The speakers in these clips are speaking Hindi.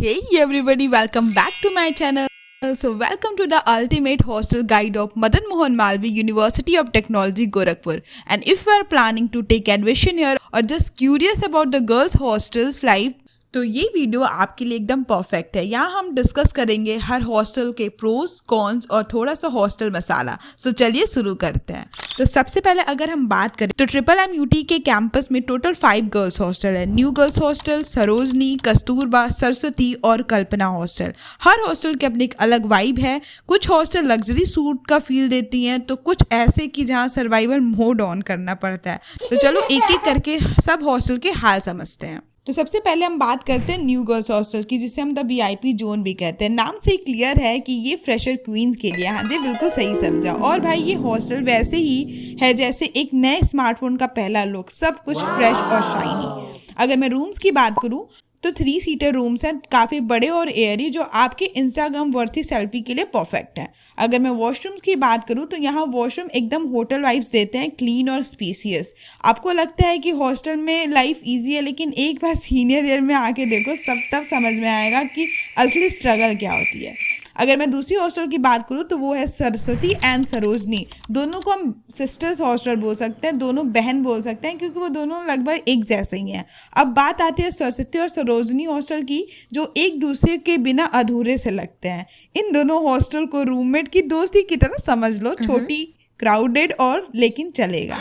Hey everybody, welcome back to my channel. So welcome to the ultimate hostel guide of Madan Mohan Malviya University of Technology Gorakhpur. And if you are planning to take admission here or just curious about the girls hostels life, तो ये वीडियो आपके लिए एकदम परफेक्ट है। यहाँ हम डिस्कस करेंगे हर हॉस्टल के प्रोज कॉन्स और थोड़ा सा हॉस्टल मसाला। सो चलिए शुरू करते हैं। तो सबसे पहले अगर हम बात करें तो MMUT के कैंपस में टोटल 5 गर्ल्स हॉस्टल है। New girls hostel, Sarojini, Kasturba, Saraswati और कल्पना हॉस्टल। हर हॉस्टल की अपनी एक अलग वाइब है। कुछ हॉस्टल लग्जरी सूट का फील देती हैं तो कुछ ऐसे कि जहाँ सर्वाइवल मोड ऑन करना पड़ता है। तो चलो एक एक करके सब हॉस्टल के हाल समझते हैं। तो सबसे पहले हम बात करते हैं न्यू गर्ल्स हॉस्टल की, जिसे हम द VIP जोन भी कहते हैं। नाम से ही क्लियर है कि ये फ्रेशर क्वींस के लिए। हाँ जी, बिल्कुल सही समझा। और भाई ये हॉस्टल वैसे ही है जैसे एक नए स्मार्टफोन का पहला लुक, सब कुछ फ्रेश और शाइनी। अगर मैं रूम्स की बात करूँ तो 3 सीटर रूम्स हैं, काफ़ी बड़े और एयरी, जो आपके इंस्टाग्राम वर्थी सेल्फी के लिए परफेक्ट है। अगर मैं वॉशरूम्स की बात करूं तो यहाँ वॉशरूम एकदम होटल वाइब्स देते हैं, क्लीन और स्पेसियस। आपको लगता है कि हॉस्टल में लाइफ इजी है, लेकिन एक बार सीनियर ईयर में आके देखो, तब समझ में आएगा कि असली स्ट्रगल क्या होती है। अगर मैं दूसरी हॉस्टल की बात करूँ तो वो है सरस्वती एंड सरोजनी। दोनों को हम सिस्टर्स हॉस्टल बोल सकते हैं, दोनों बहन बोल सकते हैं, क्योंकि वो दोनों लगभग एक जैसे ही हैं। अब बात आती है सरस्वती और सरोजनी हॉस्टल की, जो एक दूसरे के बिना अधूरे से लगते हैं। इन दोनों हॉस्टल को रूममेट की दोस्ती की तरह समझ लो, छोटी, क्राउडेड और लेकिन चलेगा।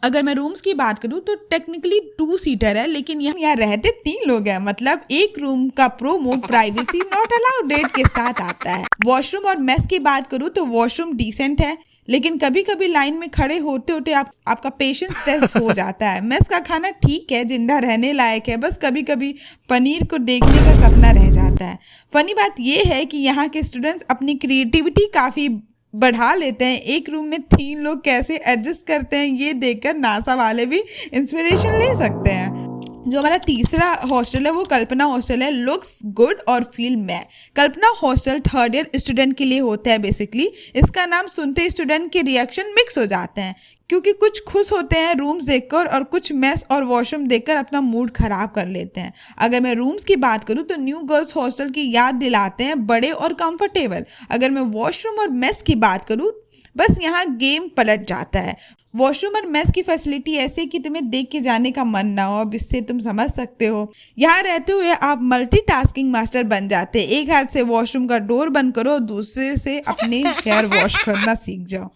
अगर मैं रूम्स की बात करूं तो टेक्निकली 2 सीटर है, लेकिन यहाँ रहते 3 लोग हैं। मतलब एक रूम का प्रोमो प्राइवेसी नॉट अलाउड के साथ आता है। वॉशरूम और मेस की बात करूं तो वॉशरूम डिसेंट है, लेकिन कभी कभी लाइन में खड़े होते होते आपका पेशेंस टेस्ट हो जाता है। मेस का खाना ठीक है, जिंदा रहने लायक है, बस कभी कभी पनीर को देखने का सपना रह जाता है। फनी बात यह है कि यहाँ के स्टूडेंट्स अपनी क्रिएटिविटी काफ़ी बढ़ा लेते हैं। एक रूम में 3 लोग कैसे एडजस्ट करते हैं, ये देखकर नासा वाले भी इंस्पिरेशन ले सकते हैं। जो हमारा तीसरा हॉस्टल है वो कल्पना हॉस्टल है। लुक्स गुड और फील मैं। कल्पना हॉस्टल 3rd ईयर स्टूडेंट के लिए होता है बेसिकली। इसका नाम सुनते स्टूडेंट के रिएक्शन मिक्स हो जाते हैं, क्योंकि कुछ खुश होते हैं रूम्स देखकर और कुछ मेस और वॉशरूम देखकर अपना मूड खराब कर लेते हैं। अगर मैं रूम्स की बात करूं तो न्यू गर्ल्स हॉस्टल की याद दिलाते हैं, बड़े और कंफर्टेबल। अगर मैं वॉशरूम और मेस की बात करूं, बस यहाँ गेम पलट जाता है। वॉशरूम और मेस की फैसिलिटी ऐसे कि तुम्हें देख के जाने का मन ना हो। अब इससे तुम समझ सकते हो, यहाँ रहते हुए आप मल्टीटास्किंग मास्टर बन जाते। एक हाथ से वॉशरूम का डोर बंद करो, दूसरे से अपने हेयर वॉश करना सीख जाओ।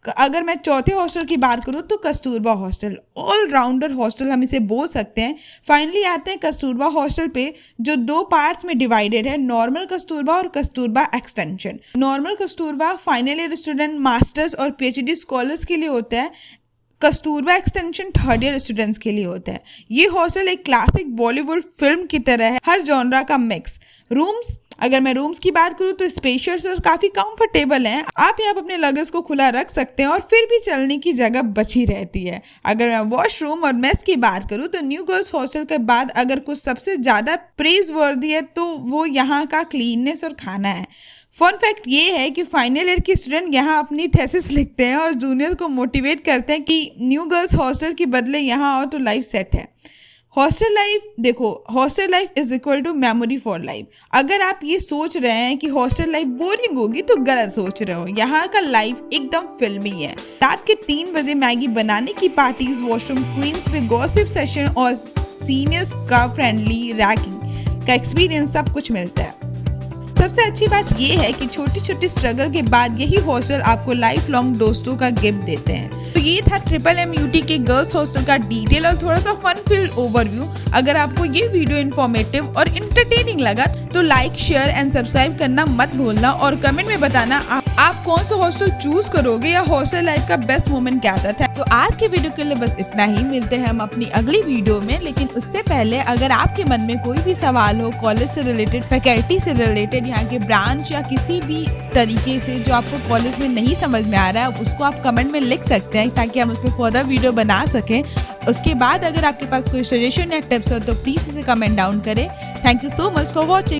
अगर मैं चौथे हॉस्टल की बात करूँ तो कस्तूरबा हॉस्टल, ऑलराउंडर हॉस्टल हम इसे बोल सकते हैं। फाइनली आते हैं कस्तूरबा हॉस्टल पे, जो 2 पार्ट्स में डिवाइडेड है, नॉर्मल कस्तूरबा और Kasturba extension. Normal Kasturba final year student, masters और PhD स्कॉलर्स के लिए होता है। Kasturba extension 3rd year students के लिए होता है। ये हॉस्टल एक क्लासिक बॉलीवुड फिल्म की तरह है, हर जॉनरा का मिक्स। रूम्स, अगर मैं रूम्स की बात करूँ तो स्पेशियस और काफ़ी कंफर्टेबल हैं। आप यहाँ अपने लगेज को खुला रख सकते हैं और फिर भी चलने की जगह बची रहती है। अगर मैं वॉशरूम और मेस की बात करूँ तो न्यू गर्ल्स हॉस्टल के बाद अगर कुछ सबसे ज़्यादा प्रेज वर्दी है तो वो यहाँ का क्लीननेस और खाना है। फन फैक्ट ये है कि फाइनल ईयर के स्टूडेंट यहाँ अपनी थेसिस लिखते हैं और जूनियर को मोटिवेट करते हैं कि न्यू गर्ल्स हॉस्टल के बदले यहाँ आओ तो लाइफ सेट है। हॉस्टल लाइफ देखो, hostel life is equal to memory for life. अगर आप ये सोच रहे हैं कि हॉस्टल लाइफ बोरिंग होगी तो गलत सोच रहे हो। यहाँ का लाइफ एकदम फिल्मी है। रात के 3 बजे मैगी बनाने की पार्टीज, वॉशरूम क्वींस में गॉसिप सेशन और सीनियर्स का फ्रेंडली रैगिंग का एक्सपीरियंस, सब कुछ मिलता है। सबसे अच्छी बात यह है कि छोटी छोटी स्ट्रगल के बाद यही हॉस्टल आपको लाइफ लॉन्ग दोस्तों का गिफ्ट देते हैं। तो ये था MMUT के गर्ल्स हॉस्टल का डिटेल और थोड़ा सा फन फील्ड ओवरव्यू। अगर आपको ये वीडियो इन्फॉर्मेटिव और इंटरटेनिंग लगा तो लाइक, शेयर एंड सब्सक्राइब करना मत भूलना और कमेंट में बताना आप कौन सा हॉस्टल चूज करोगे या हॉस्टल लाइफ का बेस्ट मोमेंट क्या था। तो आज के वीडियो के लिए बस इतना ही। मिलते हैं हम अपनी अगली वीडियो में, लेकिन उससे पहले अगर आपके मन में कोई भी सवाल हो कॉलेज से रिलेटेड, फैकल्टी से रिलेटेड, यहाँ के ब्रांच या किसी भी तरीके से जो आपको कॉलेज में नहीं समझ में आ रहा है, उसको आप कमेंट में लिख सकते हैं ताकि हम उस पर फर्दर वीडियो बना सकें। उसके बाद अगर आपके पास कोई सजेशन या टिप्स हो तो प्लीज़ इसे कमेंट डाउन करें। Thank you so much for watching.